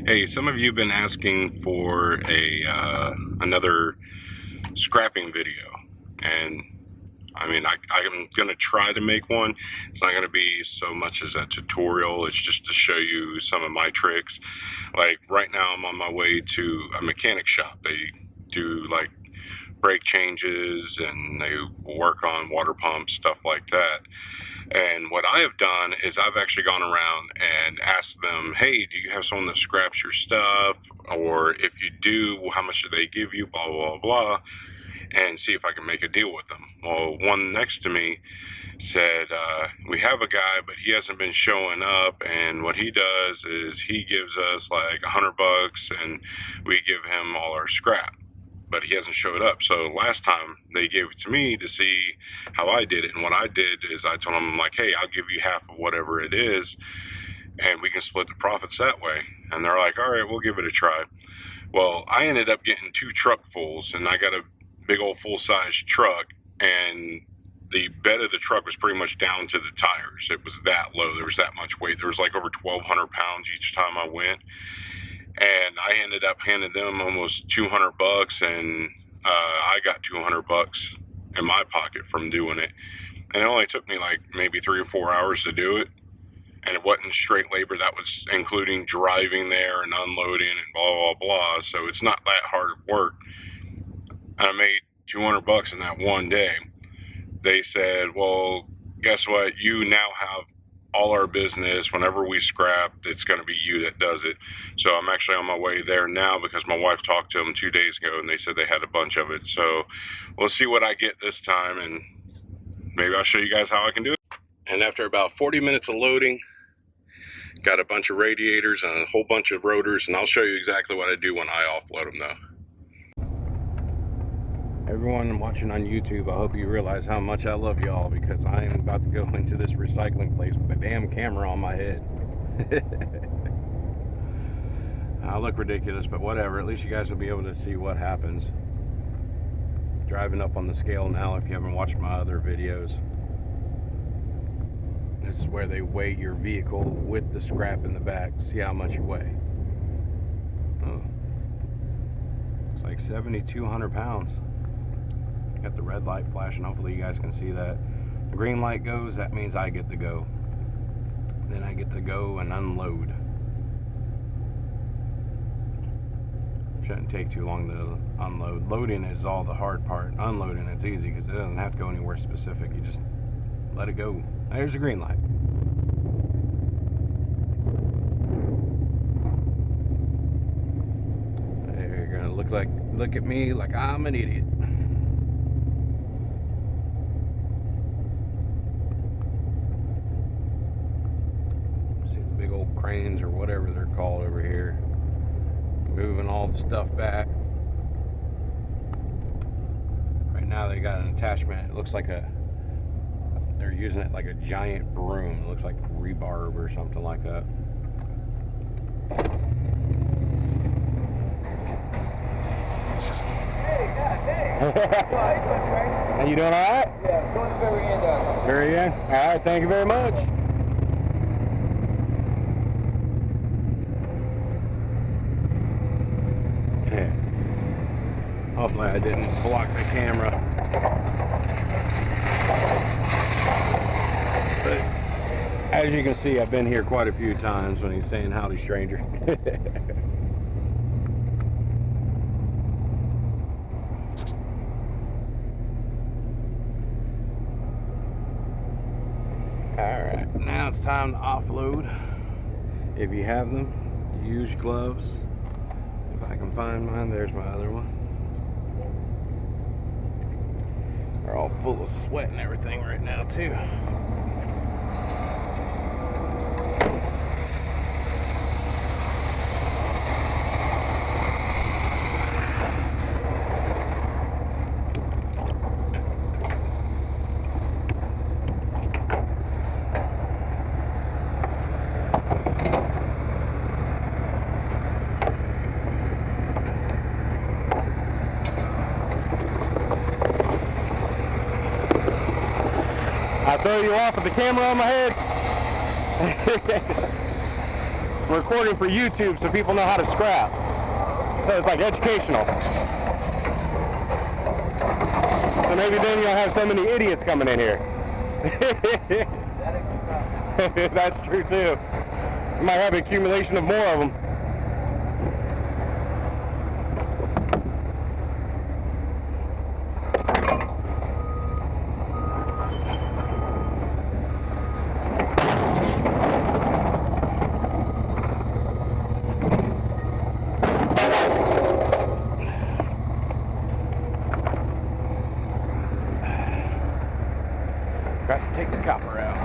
Hey, some of you have been asking for another scrapping video, and I mean, I'm going to try to make one. It's not going to be so much as a tutorial. It's just to show you some of my tricks. Like right now, I'm on my way to a mechanic shop. They do like brake changes and they work on water pumps, stuff like that. And what I have done is I've actually gone around and asked them, hey, do you have someone that scraps your stuff? Or if you do, how much do they give you? Blah, blah, blah. And see if I can make a deal with them. Well, one next to me said, we have a guy, but he hasn't been showing up. And what he does is he gives us like $100 and we give him all our scrap. But he hasn't showed up. So last time they gave it to me to see how I did it. And what I did is I told them, like, hey, I'll give you half of whatever it is and we can split the profits that way. And they're like, all right, we'll give it a try. Well, I ended up getting 2 truckfuls, and I got a big old full-size truck, and the bed of the truck was pretty much down to the tires. It was that low. There was that much weight. There was like over 1,200 pounds each time I went. And I ended up handing them almost $200, and I got $200 in my pocket from doing it. And it only took me like maybe 3 or 4 hours to do it. And it wasn't straight labor. That was including driving there and unloading and blah, blah, blah. So it's not that hard of work. I made $200 in that one day. They said, well, guess what? You now have all our business. Whenever we scrap, it's going to be you that does it. So I'm actually on my way there now because my wife talked to them 2 days ago and they said they had a bunch of it. So we'll see what I get this time, and maybe I'll show you guys how I can do it. And after about 40 minutes of loading, got a bunch of radiators and a whole bunch of rotors, and I'll show you exactly what I do when I offload them though. Everyone watching on YouTube, I hope you realize how much I love y'all, because I am about to go into this recycling place with a damn camera on my head. I look ridiculous, but whatever. At least you guys will be able to see what happens. Driving up on the scale now if you haven't watched my other videos. This is where they weigh your vehicle with the scrap in the back. See how much you weigh. Oh. It's like 7,200 pounds. Got the red light flashing. Hopefully you guys can see that. The green light goes, that means I get to go. Then I get to go and unload. Shouldn't take too long to unload. Loading is all the hard part. Unloading, it's easy because it doesn't have to go anywhere specific. You just let it go. There's the green light. You're gonna look at me like I'm an idiot. See the big old cranes or whatever they're called over here, moving all the stuff back. Right now they got an attachment. It looks like they're using it like a giant broom. It looks like rebarb or something like that. Hey. How you doing, all right? Yeah, going to the very end of it. Very end? All right, thank you very much. Yeah. Hopefully I didn't block the camera. But as you can see, I've been here quite a few times when he's saying howdy, stranger. Alright, now it's time to offload. If you have them, use gloves. If I can find mine, there's my other one. They're all full of sweat and everything right now too. I throw you off with the camera on my head. I'm recording for YouTube so people know how to scrap. So it's like educational. So maybe then you'll have so many idiots coming in here. That's true too. You might have an accumulation of more of them. Got to take the copper out.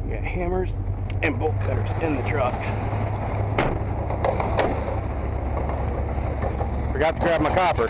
We got hammers and bolt cutters in the truck. Forgot to grab my copper.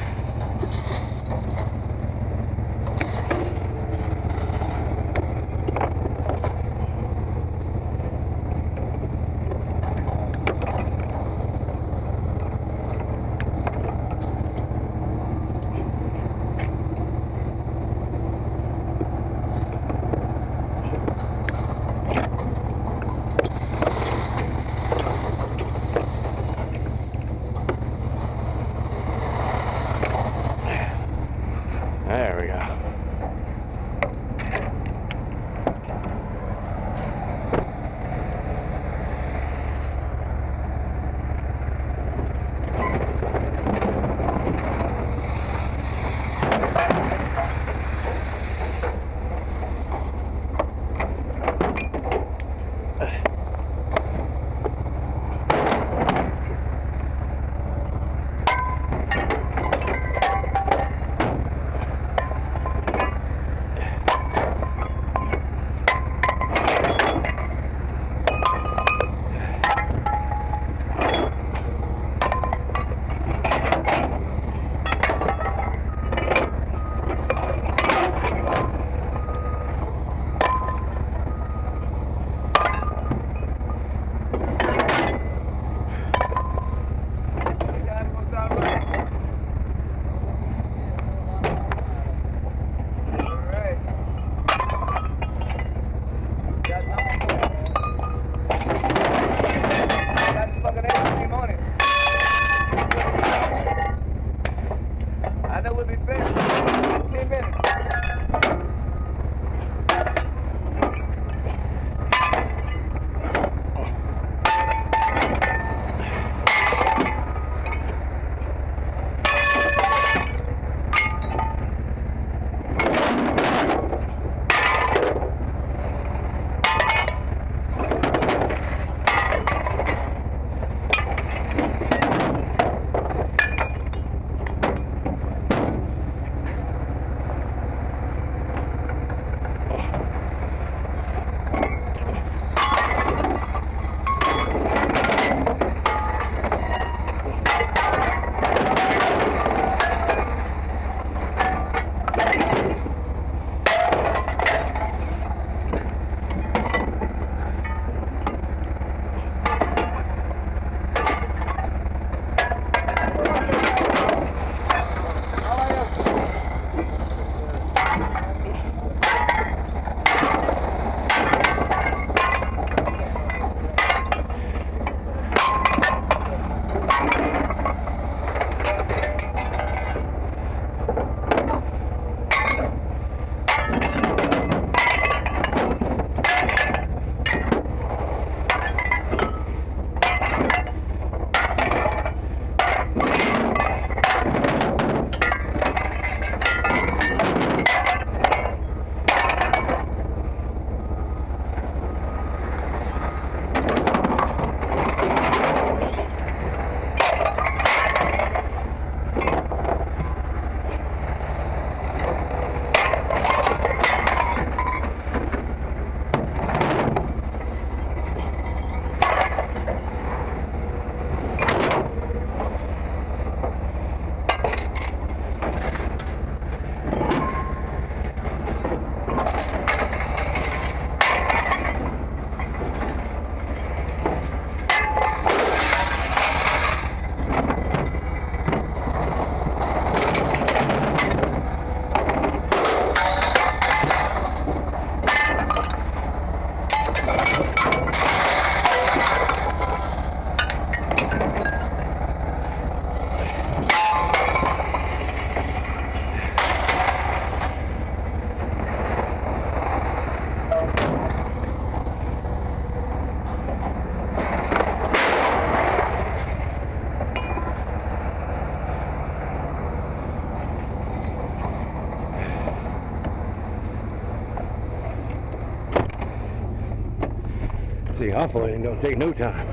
See, offloading don't take no time.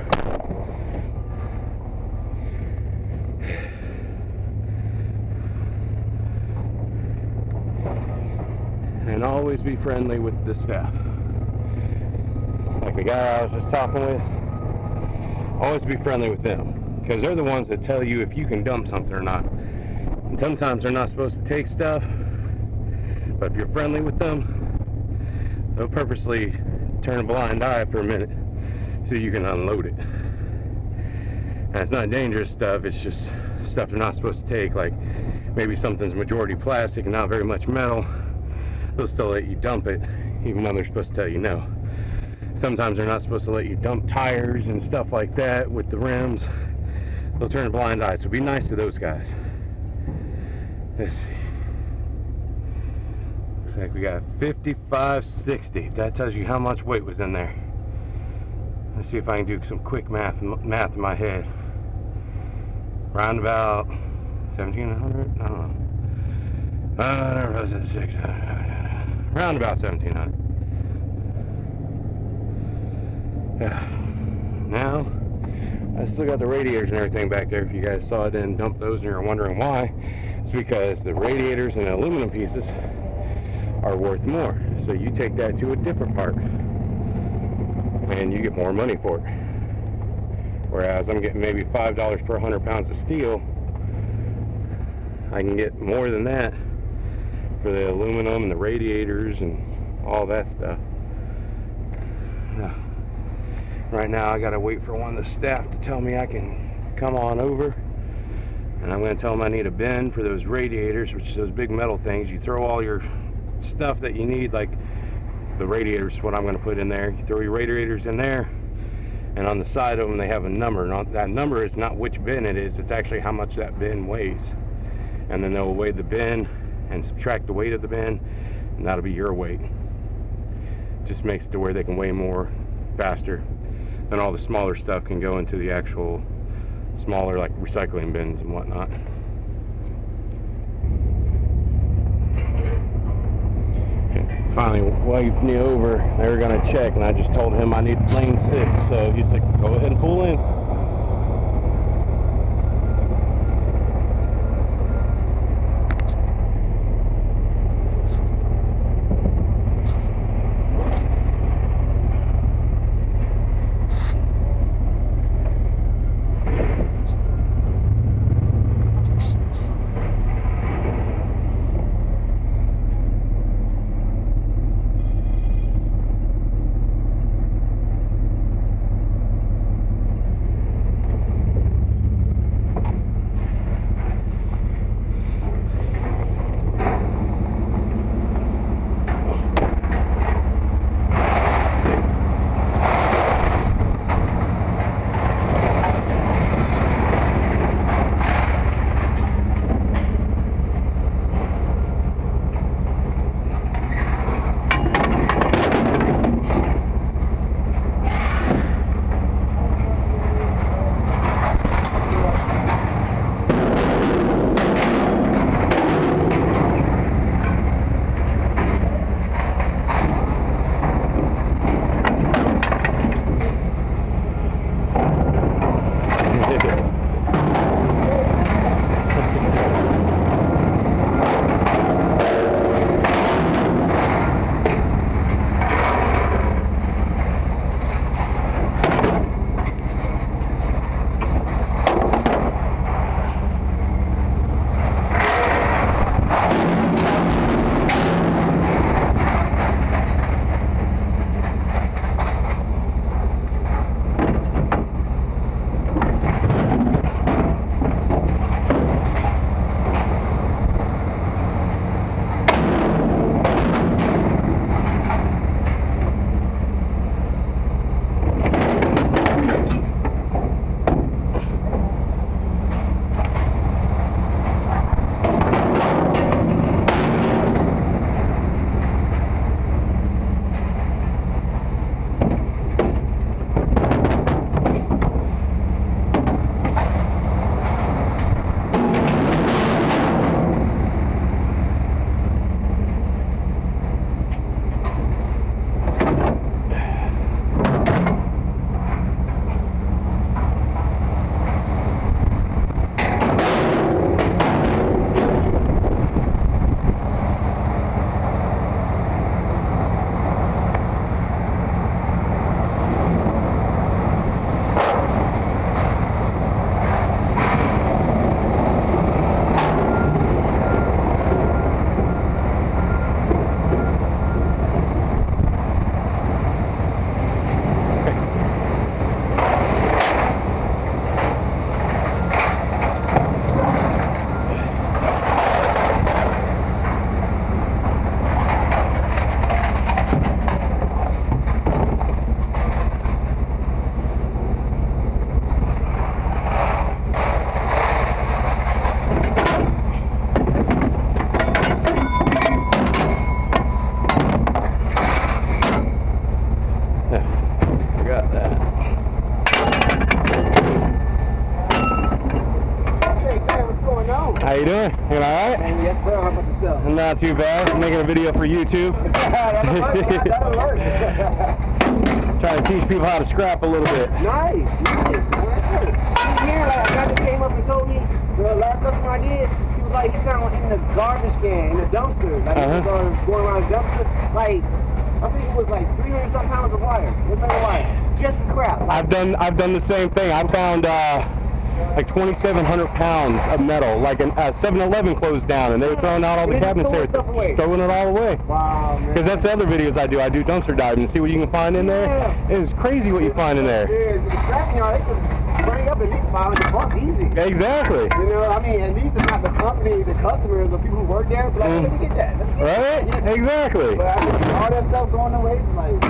And always be friendly with the staff. Like the guy I was just talking with, always be friendly with them, because they're the ones that tell you if you can dump something or not. And sometimes they're not supposed to take stuff, but if you're friendly with them, they'll purposely turn a blind eye for a minute so you can unload it. And it's not dangerous stuff, it's just stuff they're not supposed to take, like maybe something's majority plastic and not very much metal. They'll still let you dump it, even though they're supposed to tell you no. Sometimes they're not supposed to let you dump tires and stuff like that with the rims. They'll turn a blind eye, so be nice to those guys. Let's see. Looks like we got 5560. That tells you how much weight was in there. Let's see if I can do some quick math in my head. Round about 1700? I don't know. 600. Round about 1700. Yeah. Now, I still got the radiators and everything back there. If you guys saw it and dumped those and you're wondering why, it's because the radiators and the aluminum pieces are worth more. So you take that to a different part and you get more money for it. Whereas I'm getting maybe $5 per 100 pounds of steel, I can get more than that for the aluminum and the radiators and all that stuff. Right now I gotta wait for one of the staff to tell me I can come on over, and I'm gonna tell them I need a bin for those radiators, which is those big metal things. You throw all your stuff that you need, like the radiators, what I'm gonna put in there. You throw your radiators in there, and on the side of them they have a number. And that number is not which bin it is, it's actually how much that bin weighs. And then they'll weigh the bin and subtract the weight of the bin, and that'll be your weight. Just makes it to where they can weigh more faster. Then all the smaller stuff can go into the actual smaller, like recycling bins and whatnot. And finally waved me over. They were gonna check, and I just told him I need lane 6. So he's like, go ahead and pull in. you doing? You all right? Yes, sir. How about yourself? Not too bad. I'm making a video for YouTube. That'll work. Trying to teach people how to scrap a little bit. Nice. That's good. Here, like, a guy just came up and told me, the last customer I did, he was like, he found one in the garbage can, in the dumpster. Like, he was going around the dumpster. Like, I think it was like 300 some pounds of wire. What's that wire? Just the scrap. Like, I've done the same thing. I found like 2,700 pounds of metal. Like a 7-Eleven closed down, and they were throwing out all the cabinets there, throwing it all away. Wow, man. Because that's the other videos I do. I do dumpster diving and see what you can find in there. It's crazy what you find in there. Serious. The scrap, you know, they can bring up at least 500 bucks easy. Exactly. You know, I mean, at least if not the company, the customers or people who work there, but like, let me get that. Right? Exactly. But I mean, all that stuff going to waste is like,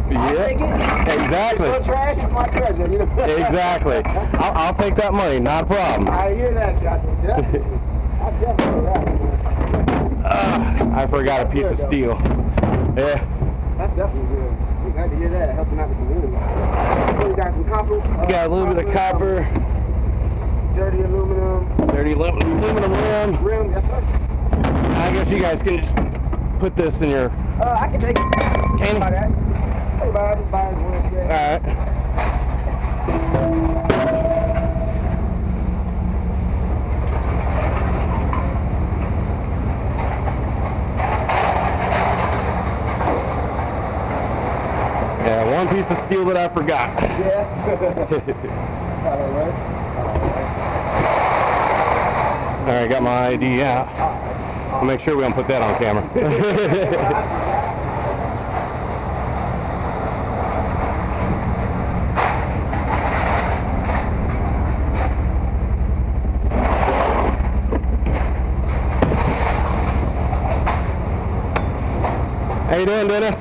I'll take it. Exactly. It's your trash, it's my treasure, you know? Exactly. I'll take that money, not a problem. I hear that, Captain. Definitely. I definitely hear that. I forgot a piece of steel. Yeah. That's definitely good. I'm glad to hear that, helping out the community. So you got some copper? Got a little bit of copper. Dirty aluminum. Dirty aluminum rim. Rim, yes sir. I guess you guys can just put this in your... I can take it. Can you? Buy that. Hey, buy it. Just buy it one today. Alright. Yeah, one piece of steel that I forgot. Yeah. Alright, got my ID out. I'll make sure we don't put that on camera. How you doing, Dennis?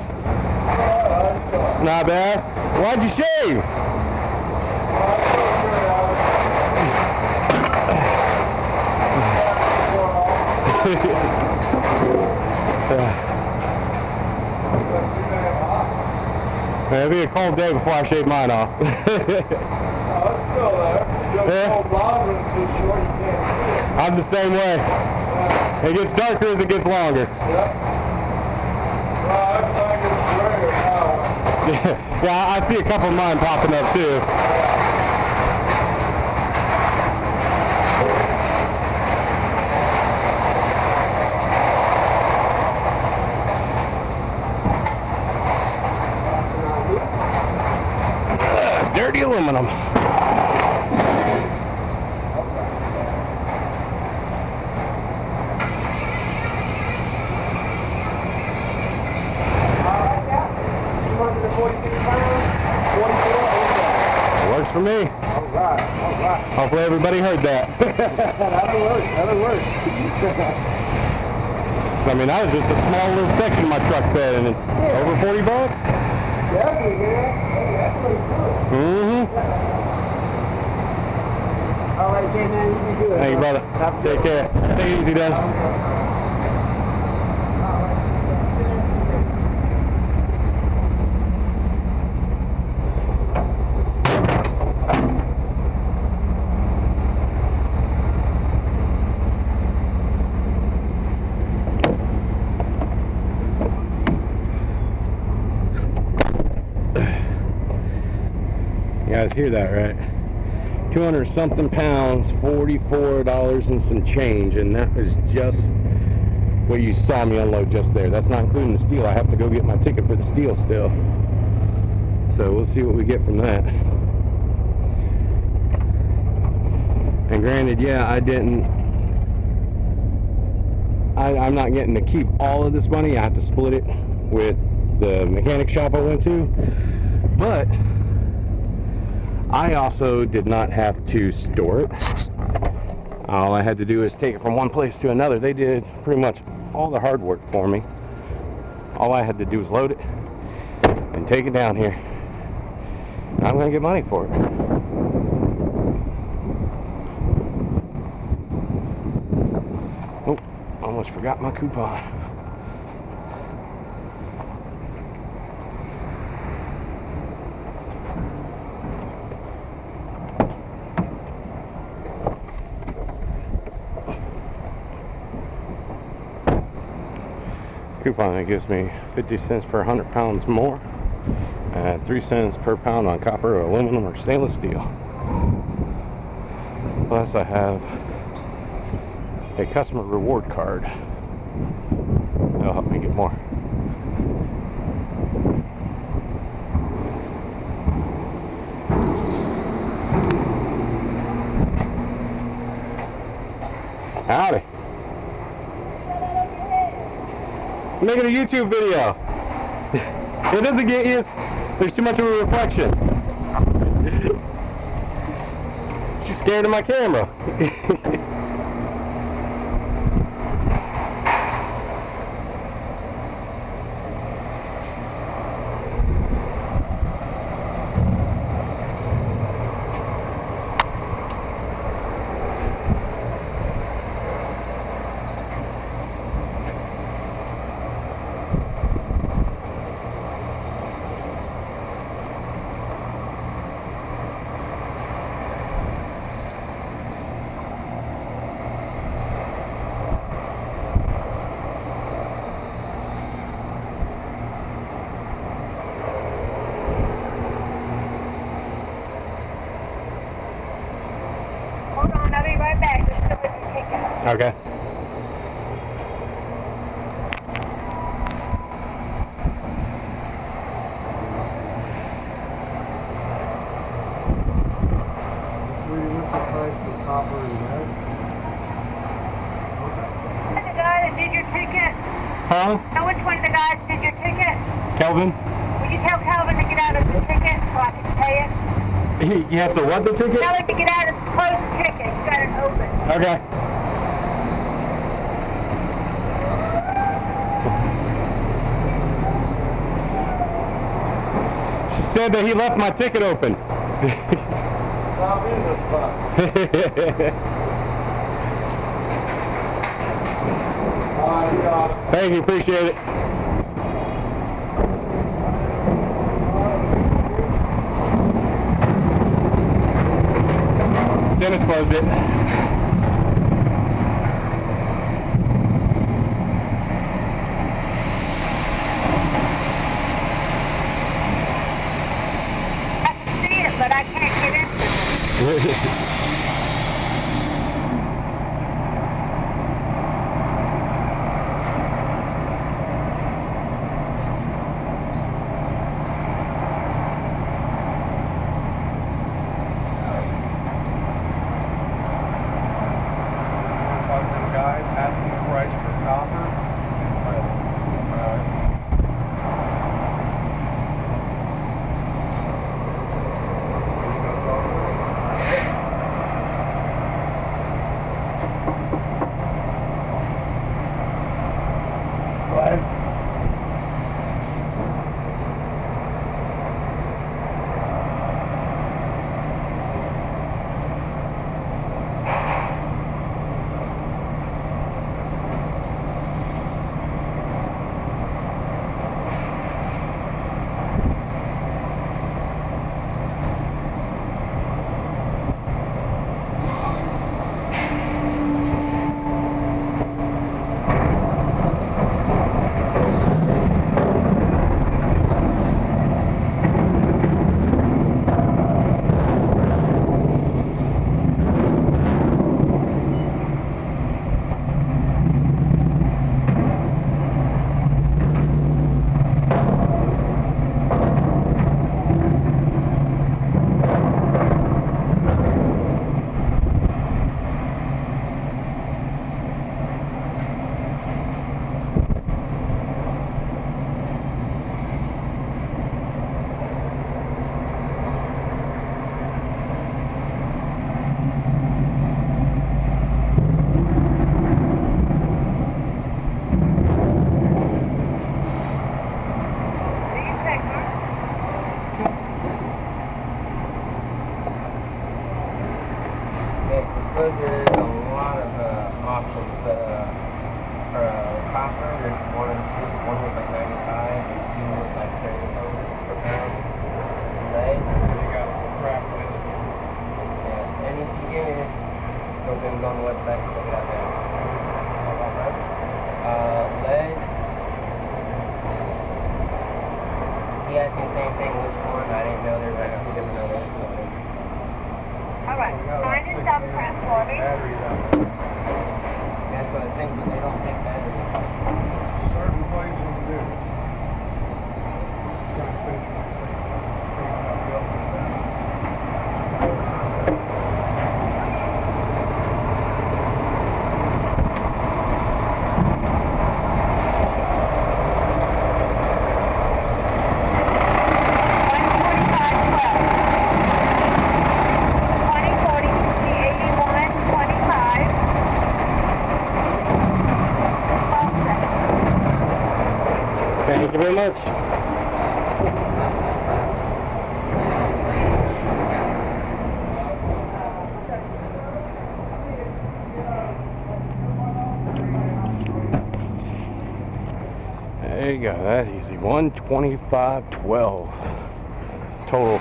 Not bad. Why'd you shave? It'll be a cold day before I shave mine off. Oh, it's still there. Yeah. I'm the same way. It gets darker as it gets longer. Yeah, I see a couple of mine popping up too. Dirty aluminum. Works for me. All right. Hopefully everybody heard that. That'll work. I mean, that was just a small little section of my truck bed, and over 40 bucks. Definitely, man. That's pretty cool. All right, Jay, man, you be good. Thank you, brother. Take care. Take it easy, Dennis. You guys hear that, right? 200 something pounds, $44 and some change, and that was just what you saw me unload just there. That's not including the steel. I have to go get my ticket for the steel still. So we'll see what we get from that. And granted, yeah, I'm not getting to keep all of this money. I have to split it with the mechanic shop I went to. But I also did not have to store it. All I had to do is take it from one place to another. They did pretty much all the hard work for me. All I had to do was load it and take it down here. I'm gonna get money for it. Oh, almost forgot my coupon. coupon that gives me 50 cents per 100 pounds more and 3 cents per pound on copper, aluminum, or stainless steel. Plus I have a customer reward card. That'll help me get more. Howdy. I'm making a YouTube video. It doesn't get you. There's too much of a reflection. She's scared of my camera. Hold on, I'll be right back. Just go with the ticket. Okay. The guy that did your ticket. Huh? Know which one of the guys did your ticket? Kelvin? Will you tell Calvin to get out of the ticket so I can pay it? He has to what the ticket? Tell him to get out of the closed ticket. He's got it open. Okay. She said that he left my ticket open. Thank you, appreciate it. Dennis closed it. I can see it, but I can't get into it. There's a lot of options, but for copper, there's 1 and 2. One was like 95, and 2 was like 30 something per pound. Lead. You got the crap with it. Yeah, and you can give me this. Go on the website and check it out there. Lead, he asked me the same thing, which one. I didn't know there was like a few different others. So. All right, mine is up transporting. That's what I was thinking, but they don't take batteries. Certain places do. Trying to finish my thing. Thank you very much. There you go, that easy. 125.12. Total.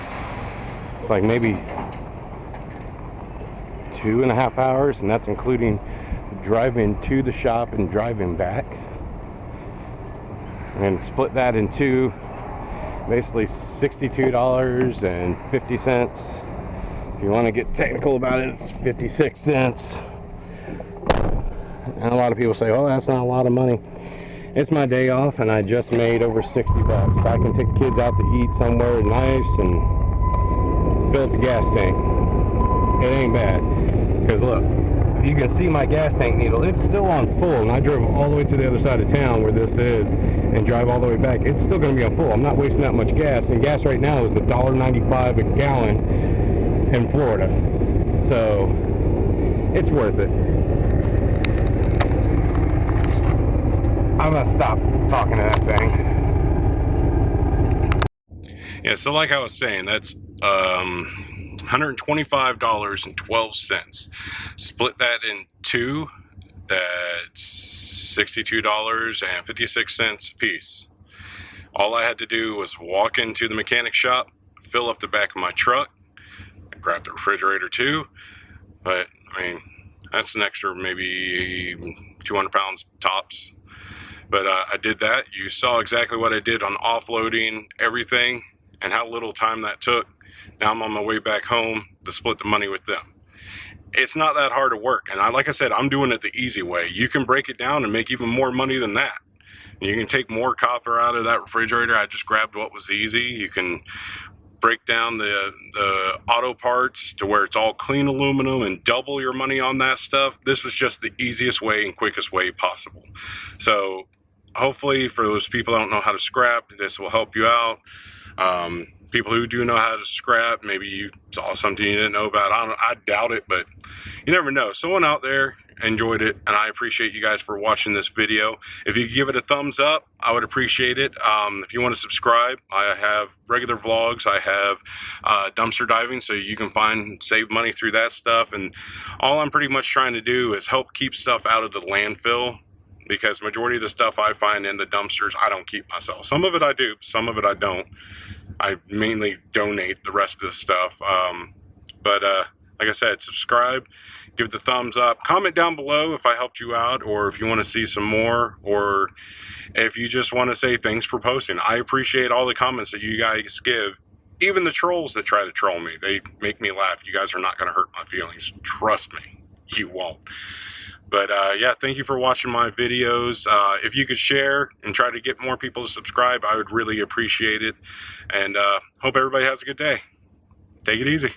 It's like maybe 2.5 hours, and that's including driving to the shop and driving back. And split that in two, basically $62.50. If you want to get technical about it, it's 56 cents. And a lot of people say, oh, that's not a lot of money. It's my day off and I just made over 60 bucks. I can take the kids out to eat somewhere nice and fill up the gas tank. It ain't bad. Because look, you can see my gas tank needle. It's still on full, and I drove all the way to the other side of town where this is and drive all the way back. It's still going to be on full. I'm not wasting that much gas, and gas right now is $1.95 a gallon in Florida. So it's worth it. I'm going to stop talking to that thing. Yeah, so like I was saying, that's $125.12. Split that in two, that's $62.56 a piece. All I had to do was walk into the mechanic shop, fill up the back of my truck, grab the refrigerator too. But I mean, that's an extra maybe 200 pounds tops. But I did that. You saw exactly what I did on offloading everything and how little time that took. Now I'm on my way back home to split the money with them. It's not that hard to work. And like I said, I'm doing it the easy way. You can break it down and make even more money than that. You can take more copper out of that refrigerator. I just grabbed what was easy. You can break down the Autoparts to where it's all clean aluminum and double your money on that stuff. This was just the easiest way and quickest way possible. So hopefully for those people that don't know how to scrap, this will help you out. People who do know how to scrap, maybe you saw something you didn't know about. I doubt it, but you never know. Someone out there enjoyed it, and I appreciate you guys for watching this video. If you could give it a thumbs up, I would appreciate it. If you want to subscribe, I have regular vlogs. I have dumpster diving, so you can save money through that stuff. And all I'm pretty much trying to do is help keep stuff out of the landfill, because majority of the stuff I find in the dumpsters, I don't keep myself. Some of it I do, some of it I don't. I mainly donate the rest of the stuff. Like I said, subscribe, give it the thumbs up, comment down below if I helped you out, or if you want to see some more, or if you just want to say thanks for posting. I appreciate all the comments that you guys give. Even the trolls that try to troll me, they make me laugh. You guys are not going to hurt my feelings. Trust me, you won't. But yeah, thank you for watching my videos. If you could share and try to get more people to subscribe, I would really appreciate it. And hope everybody has a good day. Take it easy.